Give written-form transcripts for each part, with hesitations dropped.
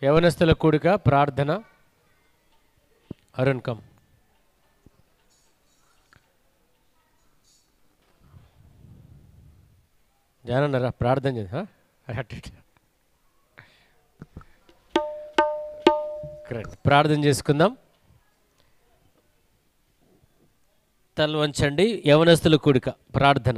యవనస్తుల కూడిక ప్రార్థన. అరుణ్ కమ్. జానన్నారా ప్రార్థన చేసి కరెక్ట్. ప్రార్థన చేసుకుందాం. తల వంచండి. యవనస్తుల కూడిక ప్రార్థన.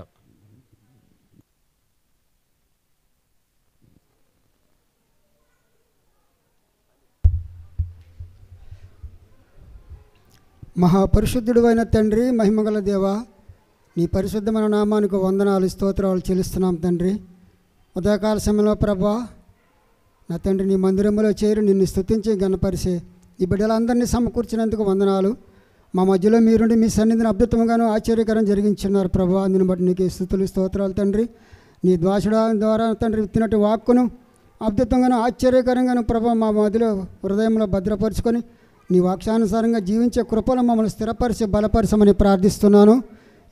మహాపరిశుద్ధుడు అయిన తండ్రి, మహిమగల దేవ, నీ పరిశుద్ధమైన నామానికి వందనాలు స్తోత్రాలు చెల్లిస్తున్నాం తండ్రి. ఉదయకాల సమయంలో ప్రభా నా తండ్రి నీ మందిరంలో చేరి నిన్ను స్తుతించి గణపరిచే ఈ బిడ్డలందరినీ సమకూర్చినందుకు వందనాలు. మా మధ్యలో మీరుండి మీ సన్నిధిని అద్భుతంగాను ఆశ్చర్యకరం జరిగించున్నారు ప్రభా. అందుని బట్టి నీకు స్తుతులు స్తోత్రాలు తండ్రి. నీ ద్వాసుడ ద్వారా తండ్రి విత్తినట్టు వాక్కును అద్భుతంగాను ఆశ్చర్యకరంగాను ప్రభా మా మధ్యలో హృదయంలో భద్రపరుచుకొని నీ వాక్యానుసారంగా జీవించే కృపను మమ్మల్ని స్థిరపరిచి బలపరచమని ప్రార్థిస్తున్నాను.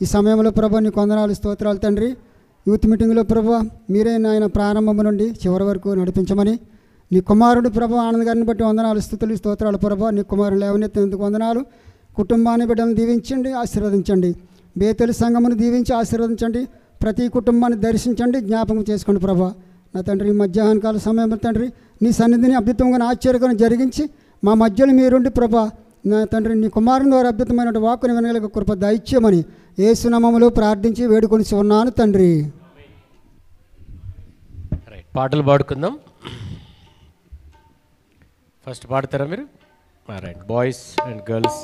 ఈ సమయంలో ప్రభా నీకు వందనాలు స్తోత్రాలు తండ్రి. యూత్ మీటింగ్లో ప్రభా మీరే నాయన ప్రారంభం నుండి చివరి వరకు నడిపించమని, నీ కుమారుడు ప్రభా ఆనంద్ గారిని బట్టి వందనాలు స్తుతులు స్తోత్రాలు ప్రభా. నీ కుమారుడు లేవనెత్తినందుకు వందనాలు. కుటుంబాన్ని బిడ్డలను దీవించండి, ఆశీర్వదించండి. బేతలు సంఘమును దీవించి ఆశీర్వదించండి. ప్రతి కుటుంబాన్ని దర్శించండి, జ్ఞాపకం చేసుకోండి ప్రభా. నా తండ్రి మధ్యాహ్న కాల సమయంలో తండ్రి నీ సన్నిధిని అద్భుతంగా ఆశ్చర్యకరం జరిగించి మా మధ్యలో మీరుండి ప్రభా నా తండ్రి నీ కుమారుని ద్వారా అద్భుతమైన వాక్కుని వినగలిగే కృప దయచేయమని యేసు నామములో ప్రార్థించి వేడుకొని ఉన్నాను తండ్రి. పాటలు పాడుకుందాం. ఫస్ట్ పాడతారా మీరు? Right, boys and girls.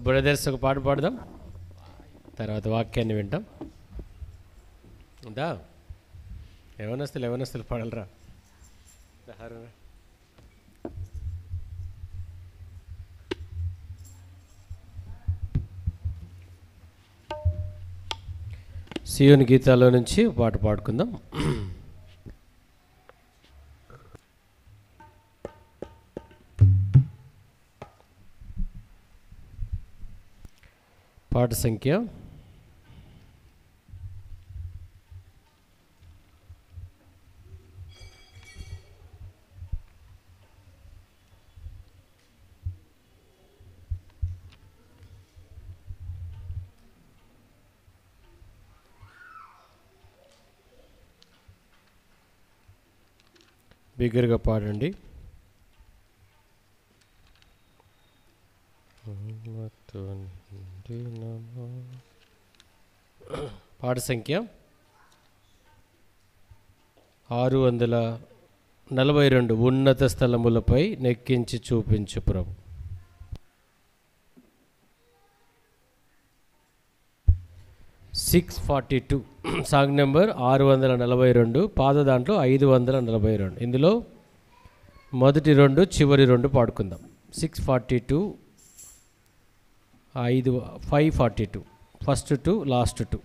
Brothers ఒక పాట పాడదాం, తర్వాత వాక్యాన్ని వింటాం. ఉందా? ఎవనస్తులు పాడలరా? సియోని గీతాలో నుంచి పాట పాడుకుందాం. పాట సంఖ్య 6 బిగ్గరగా పాడండి. పాట సంఖ్య 642. ఉన్నత స్థలములపై నెక్కించి చూపించు ప్రభు. 642 సాంగ్ నెంబర్ 642, పాద దాంట్లో 542. ఇందులో మొదటి 2 చివరి 2 పాడుకుందాం. 642, 542, ఫస్ట్ 2 లాస్ట్ 2.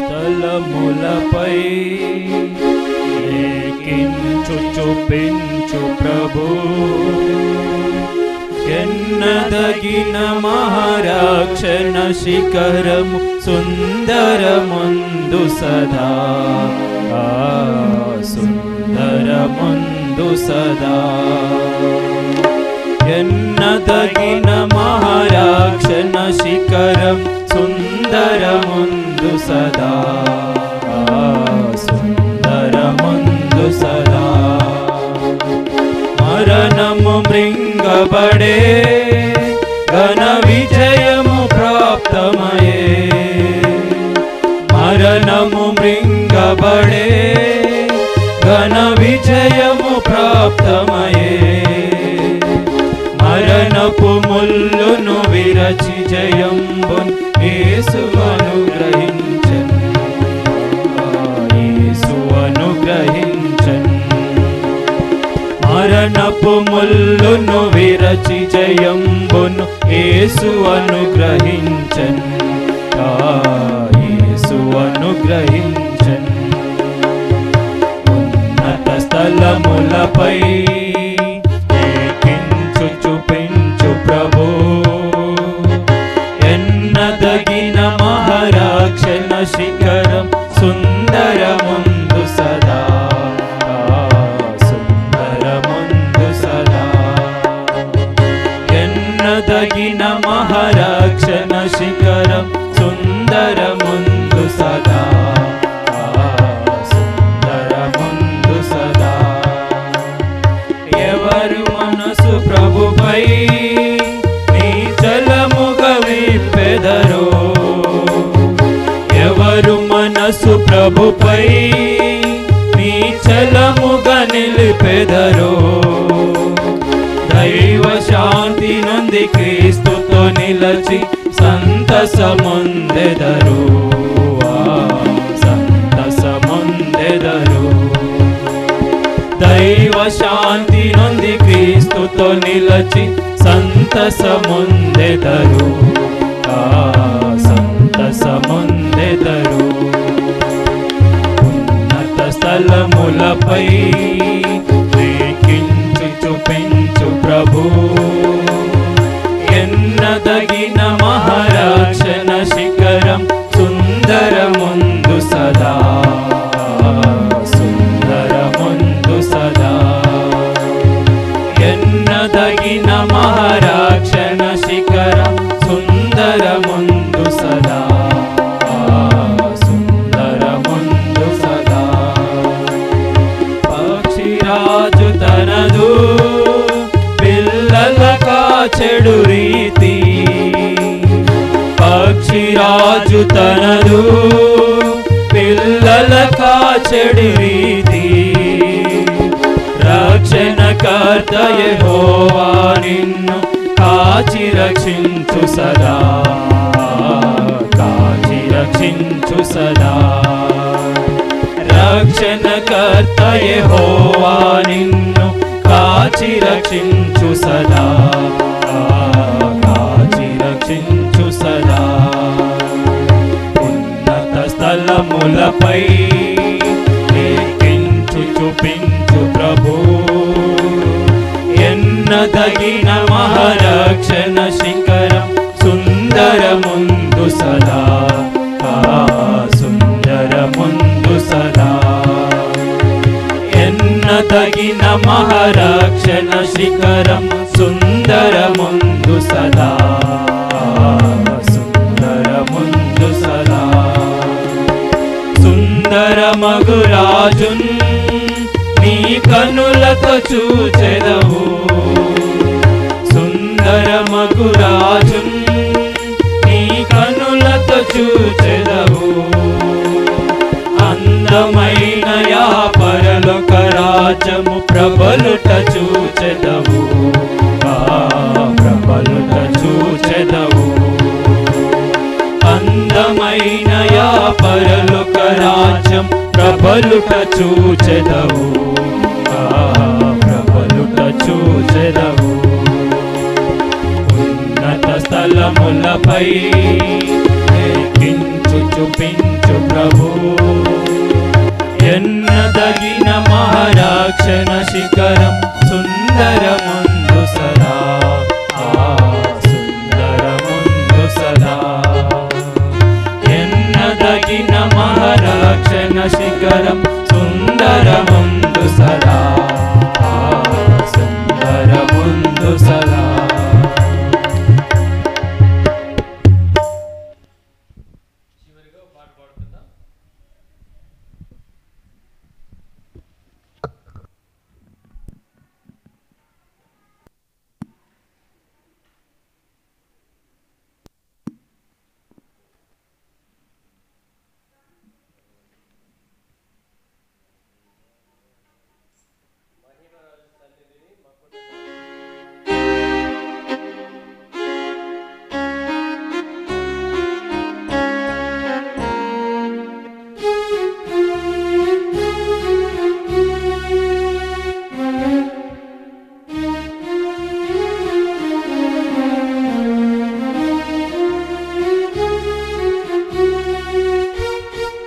స్థలములపై లేకించు చూపించు ప్రభు, ఎన్నదగిన మహారాక్షణ శిఖరము సుందరముందు సదా, సుందరముందు సదా. ఎన్నదగిన మహారాక్షణ శిఖరం సుందరముందు సదా, సుందరముందు సదా. మరణము మృంగబడే ఘన విజయము ప్రాప్తమయే, మరణము మృంగబడే ఘన విజయము ప్రాప్తమయే. మరణపు ముల్లును విరచి జయంబున్ యేసు అనుగ్రహించన్, యేసు అనుగ్రహించన్. మరణపు ముల్లును విరచి జయంబును యేసు అనుగ్రహించన్, యేసు అనుగ్రహించన్. ఉన్నత స్థలములపై చూపించు ప్రభు, ఎన్నదగిన మహారాక్షణ శిఖరం సుందరముందు సదా, సుందరముందు సదా. ఎన్నదగిన మహారాక్షణ శిఖరం సుందరముందు సదా, సుందరముందు సదా. ఎవరు మనసు ప్రభుపై నీచలముగా విప్పెదరో, ఎవరు మనసు ప్రభుపై నీచలముగా నిలిపెదరో. దైవ శాంతి నుండి క్రీస్తుతో నిలచి సంతసముందెదరు, సంతసముందెదరు. దైవ శాంతి నుండి క్రీస్తుతో నిలచి సంతసముందెదరు, సంతసముందెదరు. ఉన్నత స్థలములపై లేకించు చూపించు ప్రభు, ఎన్నదగిన మహారాక్షణ శిఖరం సుందరముందు సదా, సుందరముందు సదా. ఎన్నదగిన మహారాక్షణ శిఖరం కాచెడు రీతి పక్షిరాజు తనదు పిల్లల కాచెడు రీతి రక్షణకర్త యెహోవా నిన్ను కాచి రక్షించు సదా కాచి రక్షించు సదా రక్షణకర్త యెహోవా నిన్ను కాచి రక్షించు సదా కాచి రక్షించు సదా ఉన్నత స్థలములపై ఎక్కించు చూపించు ప్రభు ఎన్నదగిన మహారక్షణ శిఖరం సుందరముందు సదా సుందరముందు సదా ఎన్నదగిన మహారక్షణ శిఖరం సుందరముందు సదా సుందరముందు సదా సుందరమగు రాజున్ నీ కనులతో చూచెదవు సుందరమగు రాజున్ నీ కనులతో చూచెదవు అందమైన యా పరలోక రాజ్యము ప్రబలుట చూచెదవు ప్రబలుట చూచెదవు అందమైన యా పరలోక రాజ్యం ప్రబలుట చూచెదవు ప్రబలుట చూచెదవు ఉన్నత స్థలములపై ఎక్కించు చూపించు ప్రభు ఎన్నదగిన మహారక్షణ శిఖరం సుందరముందు సదా సుందరముందు సదా ఎన్నదగిన మహారక్షణ శిఖరం సుందరముందు సదా సుందరముందు సదా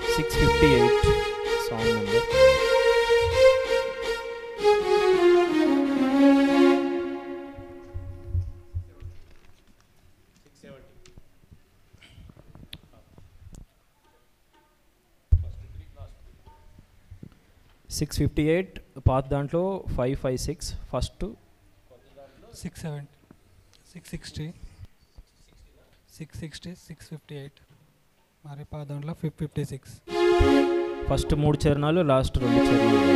658 song number. $658 పాత దాంట్లో 556 ఫస్ట్ 670 660 660 658 మరి పాత దాంట్లో 556 ఫస్ట్ 3 చరణాలు లాస్ట్ 2 చరణాలు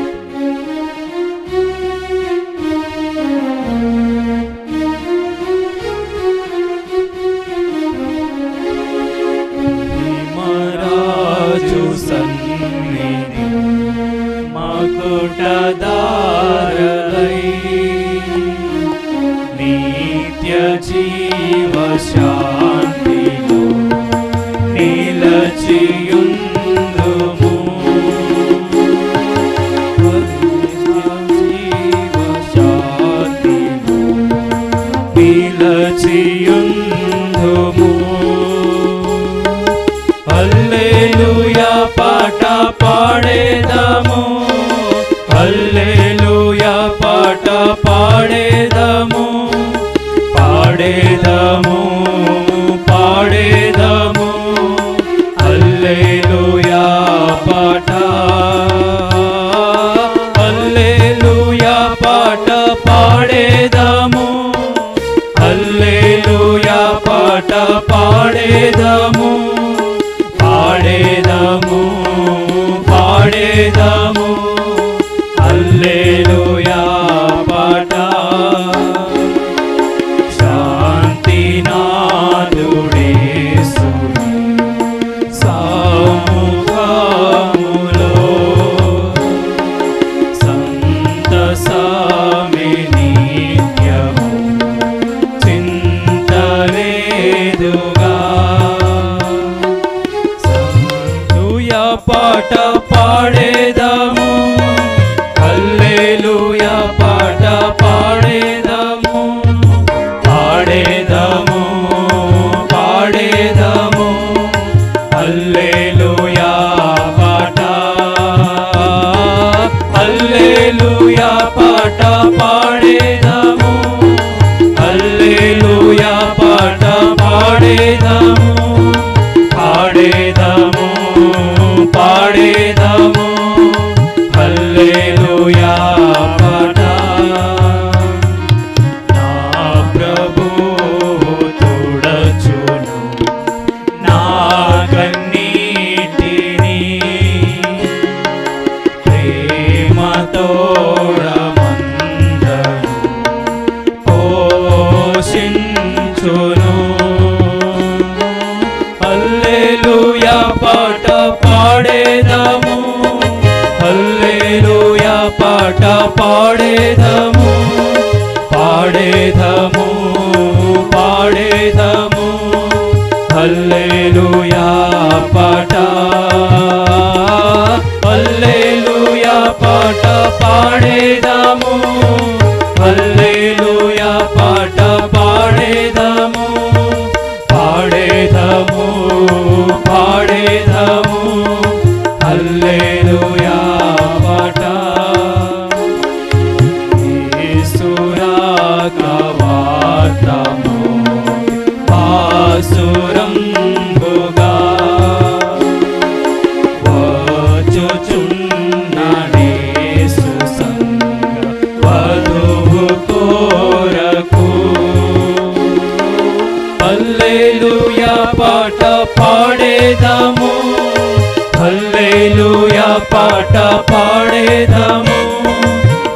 మహారాజు సన్నిధి మకుటదారలై నిత్య జీవ శాంతిలో నిలచియుందుము జీవ శాంతిలో నిలచియుందుము హల్లెలూయా పాట పాడేదము హల్లెలూయా పాట పాడేదము పాడేదము పాడేదము హల్లెలూయా పాట హల్లెలూయా పాట పాడేదము హల్లెలూయా పాట పాడేదము పాడేదము పాడేదము హల్లెలూయా పాట శాంతి పాట పాడేదము హల్లెలూయా పాట పాడేదము పాడేదము పాడేదము హల్లెలూయా పాట హల్లెలూయా పాట పాడేదము హల్లెలూయా పాట పాడేదము పాడేదము పాడేదము హల్లెలూయా పాట నా ప్రభువు తుడచును నా కన్నీటిని ప్రేమతోడమందను పోషించును హల్లెలూయా పాట పాడేదము హల్లెలూయా పాట పాడేదము పాడేదము పాడేదము హల్లెలూయా పాట హల్లెలూయా పాట పాడేదము హల్లెలూయా పాట పాడేదము పాడేదము పాడేదము హల్లెలూయా పాట యేసురాక వార్తము పాసురంబుగా వచ్చుచున్ననేసు సంగ వధువు కోరకు హల్లెలూయా పాట పాడేదము హల్లెలూయా పాట పాడేదము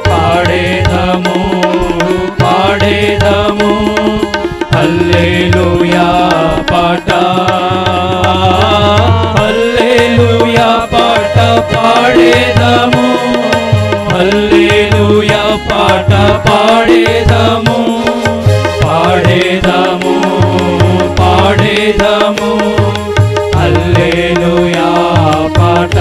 పాడేదము పాడేదము హల్లెలూయా పాట హల్లెలూయా పాట పాడేదము హల్లెలూయా పాట పాడేదము పాడేదము పాడేదము హల్లెలూయా పాట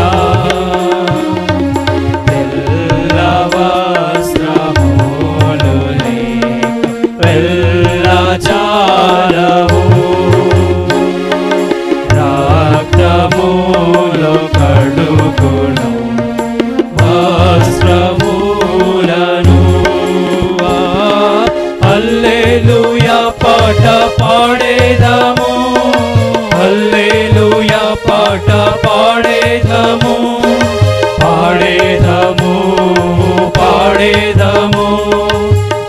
తెల్ల వస్త్రములు లేక వెళ్ళచాలవు రక్తములో కడుగును వస్త్రములను హల్లెలూయా పాట పాడేదము హల్లెలూయా పాట పాడేదము పాడేదము పాడేదము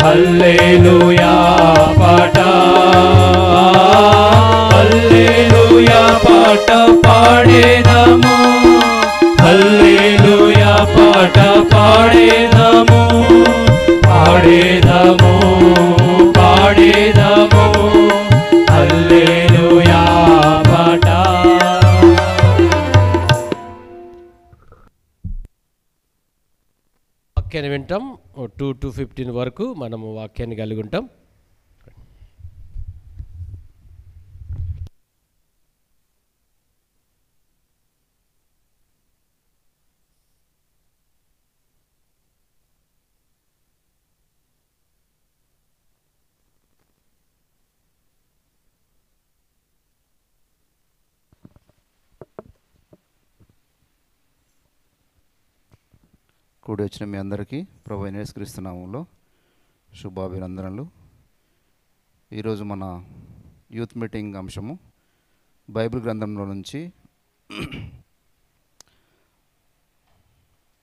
హల్లెలూయా పాట హల్లెలూయా పాట పాడేదము హల్లెలూయా పాట పాడేదము పాడేదము పాడేదము హల్లెలూయా పాట వాక్యాన్ని వింటాం 2:15 వరకు మనము వాక్యాన్ని కలిగి ఉంటాం. కూడి వచ్చిన మీ అందరికీ ప్రభు అయిన యేసుక్రీస్తు నామములో శుభాభినందనలు. ఈరోజు మన యూత్ మీటింగ్ అంశము బైబిల్ గ్రంథంలో నుంచి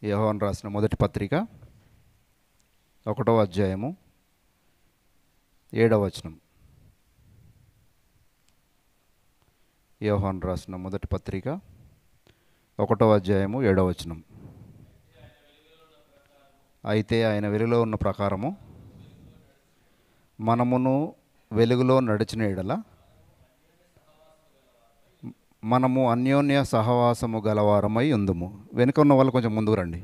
యోహాను రాసిన మొదటి పత్రిక 1వ అధ్యాయము 7వ వచనం. యోహాను రాసిన మొదటి పత్రిక 1వ అధ్యాయము 7వ వచనం. అయితే ఆయన వెలుగులో ఉన్న ప్రకారము మనమును వెలుగులో నడిచిన ఎడల మనము అన్యోన్య సహవాసము గలవారమై ఉందుము. వెనుక ఉన్న వాళ్ళు కొంచెం ముందుకు రండి.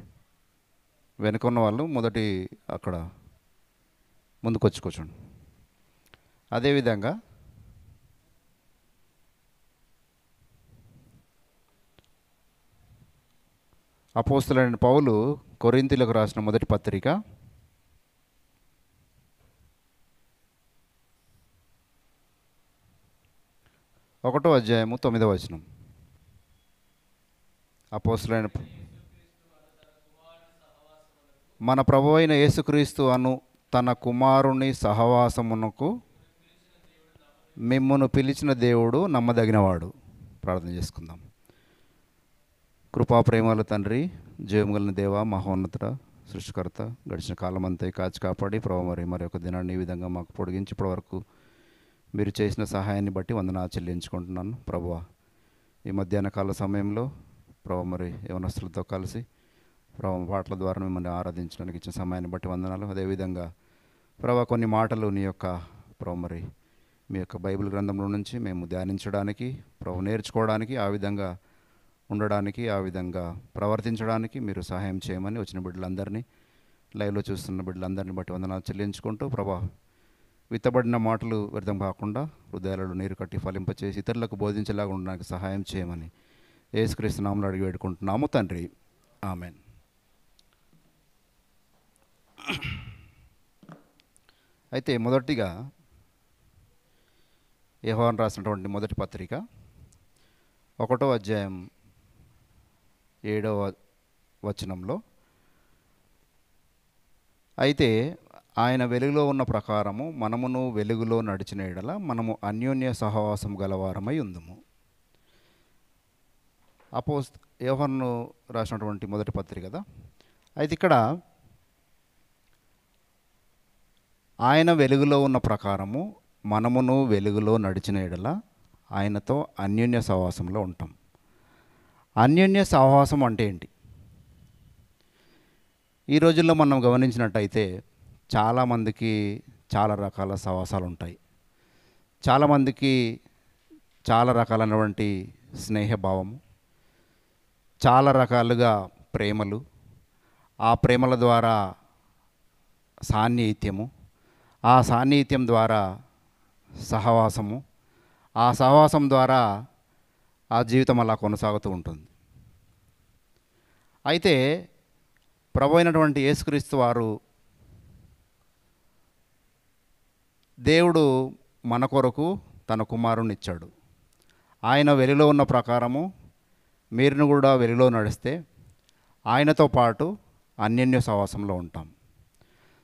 వెనుక ఉన్న వాళ్ళు మొదటి అక్కడ ముందుకు వచ్చి కూర్చోండి. అదేవిధంగా అపోస్తలుడైన పౌలు కొరింథీయులకు రాసిన మొదటి పత్రిక 1వ అధ్యాయము 9వ వచనం. అపోస్తలుడైన మన ప్రభువైన అయిన యేసుక్రీస్తు అను తన కుమారుని సహవాసమునకు మిమ్మును పిలిచిన దేవుడు నమ్మదగినవాడు. ప్రార్థన చేసుకుందాం. కృపా ప్రేమల తండ్రి, జయముగలిగిన దేవ, మహోన్నతుడ, సృష్టికర్త, గడిచిన కాలమంతా కాచి కాపాడి ప్రభు మరి ఒక దినాన్ని ఈ విధంగా మాకు పొడిగించి ఇప్పటివరకు మీరు చేసిన సహాయాన్ని బట్టి వందనాలు చెల్లించుకుంటున్నాను. ప్రభువా, ఈ మధ్యాహ్న కాల సమయంలో ప్రభు మరి యవనస్తులతో కలిసి ప్రభు పాటల ద్వారా మిమ్మల్ని ఆరాధించడానికి ఇచ్చిన సమయాన్ని బట్టి వందనాలు. అదేవిధంగా ప్రభు కొన్ని మాటలు నీ యొక్క ప్రభు మరి మీ యొక్క బైబిల్ గ్రంథంలో నుంచి మేము ధ్యానించడానికి, ప్రభు నేర్చుకోవడానికి, ఆ విధంగా ఉండడానికి, ఆ విధంగా ప్రవర్తించడానికి మీరు సహాయం చేయమని వచ్చిన బిడ్డలందరినీ, లైవ్లో చూస్తున్న బిడ్డలందరినీ బట్టి వందనాలు చెల్లించుకుంటూ ప్రభా విత్తబడిన మాటలు వ్యర్థం కాకుండా హృదయాలలో నీరు కట్టి ఫలింపచేసి ఇతరులకు బోధించేలాగా ఉండడానికి సహాయం చేయమని యేసుక్రీస్తు నామములో అడిగి వేడుకుంటున్నాము తండ్రి. ఆమెన్. అయితే మొదటిగా యోహాను రాసినటువంటి మొదటి పత్రిక 1వ అధ్యాయం 7వ వచనంలో, అయితే ఆయన వెలుగులో ఉన్న ప్రకారము మనమును వెలుగులో నడిచిన ఎడల మనము అన్యోన్య సహవాసం గలవారమై ఉందుము. యోహాను రాసినటువంటి మొదటి పత్రిక కదా. అయితే ఇక్కడ ఆయన వెలుగులో ఉన్న ప్రకారము మనమును వెలుగులో నడిచిన ఎడల ఆయనతో అన్యోన్య సహవాసంలో ఉంటాం. అన్యోన్య సహవాసం అంటే ఏంటి? ఈ రోజుల్లో మనం గమనించినట్టయితే చాలామందికి చాలా రకాల సహవాసాలు ఉంటాయి. చాలామందికి చాలా రకాలైనటువంటి స్నేహభావము, చాలా రకాలుగా ప్రేమలు, ఆ ప్రేమల ద్వారా సాన్నిహిత్యము, ఆ సాన్నిహిత్యం ద్వారా సహవాసము, ఆ సహవాసం ద్వారా ఆ జీవితం అలా కొనసాగుతూ ఉంటుంది. అయితే ప్రభు అయినటువంటి యేసుక్రీస్తు వారు, దేవుడు మన కొరకు తన కుమారుని ఇచ్చాడు. ఆయన వెలుగులో ఉన్న ప్రకారము మీరును కూడా వెలుగులో నడిస్తే ఆయనతో పాటు అన్యోన్య సహవాసంలో ఉంటాం.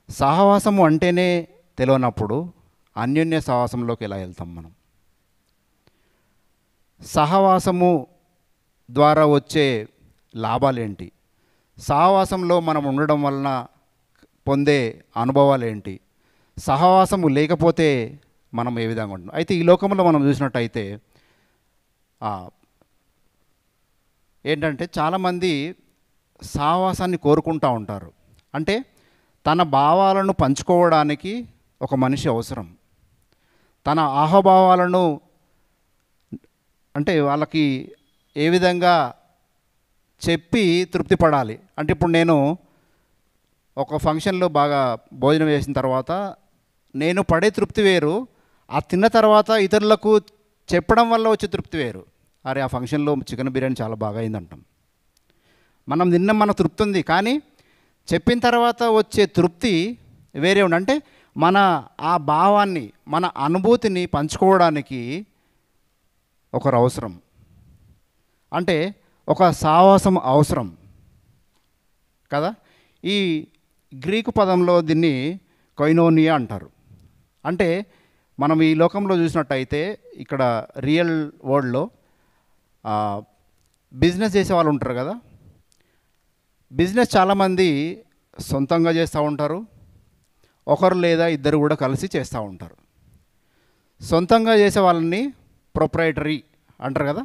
సహవాసము అంటేనే తెలియనప్పుడు అన్యోన్య సహవాసంలోకి ఎలా వెళ్తాం మనం? సహవాసము ద్వారా వచ్చే లాభాలేంటి? సహవాసంలో మనం ఉండడం వలన పొందే అనుభవాలు ఏంటి? సహవాసము లేకపోతే మనం ఏ విధంగా ఉంటాం? అయితే ఈ లోకంలో మనం చూసినట్టయితే ఏంటంటే చాలామంది సహవాసాన్ని కోరుకుంటూ ఉంటారు. అంటే తన భావాలను పంచుకోవడానికి ఒక మనిషి అవసరం. తన ఆహభావాలను అంటే వాళ్ళకి ఏ విధంగా చెప్పి తృప్తి పడాలి అంటే, ఇప్పుడు నేను ఒక ఫంక్షన్లో బాగా భోజనం చేసిన తర్వాత నేను పడే తృప్తి వేరు, ఆ తిన్న తర్వాత ఇతరులకు చెప్పడం వల్ల వచ్చే తృప్తి వేరు. అరే ఆ ఫంక్షన్లో చికెన్ బిర్యానీ చాలా బాగా అయిందంటాం. మనం తిన్న మన తృప్తి ఉంది, కానీ చెప్పిన తర్వాత వచ్చే తృప్తి వేరే ఉంది. అంటే మన ఆ భావాన్ని, మన అనుభూతిని పంచుకోవడానికి ఒకరు అవసరం. అంటే ఒక సహవాసం అవసరం కదా. ఈ గ్రీకు పదంలో దీన్ని కొయినోనియా అంటారు. అంటే మనం ఈ లోకంలో చూసినట్టయితే ఇక్కడ రియల్ వరల్డ్లో బిజినెస్ చేసే వాళ్ళు ఉంటారు కదా. బిజినెస్ చాలామంది సొంతంగా చేస్తూ ఉంటారు, ఒకరు లేదా ఇద్దరు కూడా కలిసి చేస్తూ ఉంటారు. సొంతంగా చేసే వాళ్ళని ప్రొప్రైటరీ అంటారు కదా,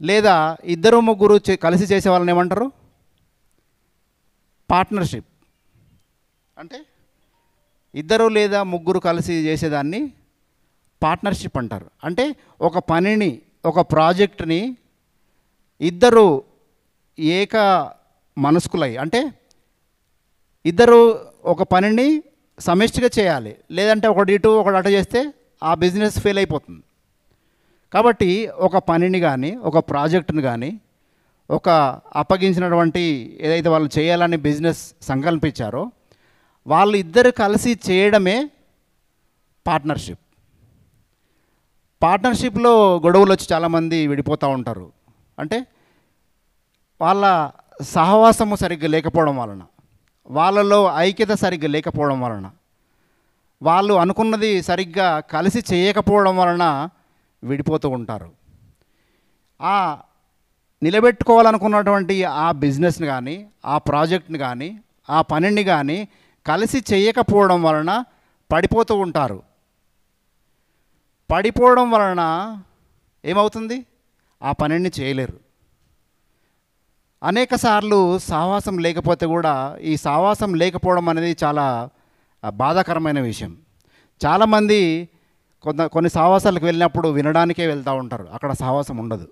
లేదా ఇద్దరు ముగ్గురు కలిసి చేసే వాళ్ళని ఏమంటారు? పార్ట్నర్షిప్. అంటే ఇద్దరు లేదా ముగ్గురు కలిసి చేసేదాన్ని పార్ట్నర్షిప్ అంటారు. అంటే ఒక పనిని, ఒక ప్రాజెక్ట్ని ఇద్దరు ఏక మనస్కులై, అంటే ఇద్దరు ఒక పనిని సమిష్టిగా చేయాలి. లేదంటే ఒకటి ఇటు ఒకటి అటు చేస్తే ఆ బిజినెస్ ఫెయిల్ అయిపోతుంది. కాబట్టి ఒక పనిని కానీ, ఒక ప్రాజెక్టుని కానీ ఒక అప్పగించినటువంటి ఏదైతే వాళ్ళు చేయాలని బిజినెస్ సంకల్పించారో వాళ్ళు ఇద్దరు కలిసి చేయడమే పార్ట్నర్షిప్. పార్ట్నర్షిప్లో గొడవలు వచ్చి చాలామంది విడిపోతూ ఉంటారు. అంటే వాళ్ళ సహవాసము సరిగ్గా లేకపోవడం వలన, వాళ్ళలో ఐక్యత సరిగ్గా లేకపోవడం వలన, వాళ్ళు అనుకున్నది సరిగ్గా కలిసి చేయకపోవడం వలన విడిపోతూ ఉంటారు. ఆ నిలబెట్టుకోవాలనుకున్నటువంటి ఆ బిజినెస్ని కానీ, ఆ ప్రాజెక్ట్ని కానీ, ఆ పనిని కానీ కలిసి చేయకపోవడం వలన పడిపోతూ ఉంటారు. పడిపోవడం వలన ఏమవుతుంది? ఆ పనిని చేయలేరు. అనేక సార్లు సహవాసం లేకపోతే కూడా ఈ సహవాసం లేకపోవడం అనేది చాలా బాధాకరమైన విషయం. చాలామంది కొన్ని సహవాసాలకు వెళ్ళినప్పుడు వినడానికే వెళ్తూ ఉంటారు, అక్కడ సహవాసం ఉండదు.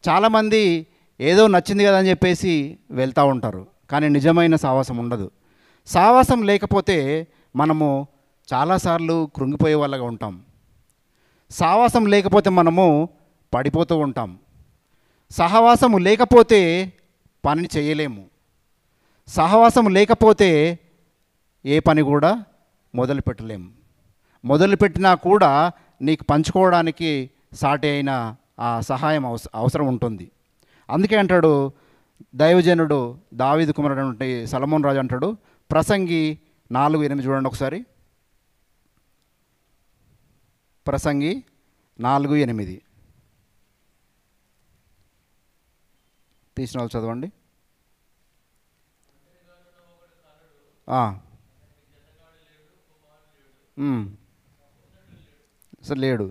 చాలామంది ఏదో నచ్చింది కదా అని చెప్పేసి వెళ్తూ ఉంటారు, కానీ నిజమైన సహవాసం ఉండదు. సహవాసం లేకపోతే మనము చాలాసార్లు కృంగిపోయే వాళ్ళగా ఉంటాం. సహవాసం లేకపోతే మనము పడిపోతూ ఉంటాం. సహవాసము లేకపోతే పని చేయలేము. సహవాసం లేకపోతే ఏ పని కూడా మొదలుపెట్టలేము. మొదలుపెట్టినా కూడా నీకు పంచుకోవడానికి సాటి అయిన ఆ సహాయం అవసరం ఉంటుంది. అందుకే అంటాడు దైవజనుడు దావీదు కుమారుడు సొలొమోను రాజు అంటాడు, ప్రసంగి 4:8 చూడండి ఒకసారి. ప్రసంగి 4:8 తీసిన వాళ్ళు చదవండి. అసలు లేడు.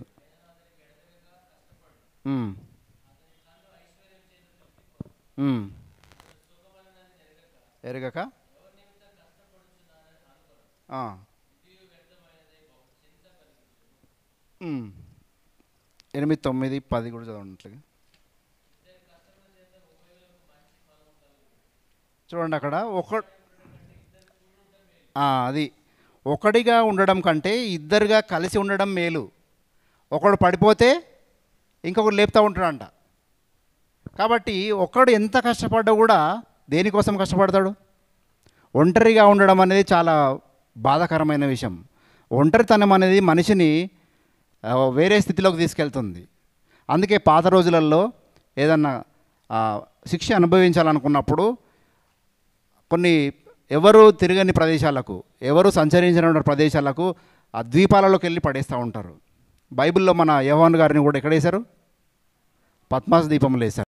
ఎరగక 8, 9, 10 కూడా చదవనట్లుగా చూడండి. అక్కడ అది ఒకటిగా ఉండడం కంటే ఇద్దరుగా కలిసి ఉండడం మేలు. ఒకడు పడిపోతే ఇంకొకడు లేపుతూ ఉంటాడంట. కాబట్టి ఒకడు ఎంత కష్టపడ్డా కూడా దేనికోసం కష్టపడతాడు? ఒంటరిగా ఉండడం అనేది చాలా బాధాకరమైన విషయం. ఒంటరితనం అనేది మనిషిని వేరే స్థితిలోకి తీసుకెళ్తుంది. అందుకే పాత రోజులలో ఏదన్నా శిక్ష అనుభవించాలనుకున్నప్పుడు కొన్ని ఎవరు తిరగని ప్రదేశాలకు, ఎవరు సంచరించిన ప్రదేశాలకు ఆ ద్వీపాలలోకి వెళ్ళి పడేస్తూ ఉంటారు. బైబిల్లో మన యోహాను గారిని కూడా ఎక్కడ వేశారు? పద్మాస్ ద్వీపంలో వేశారు.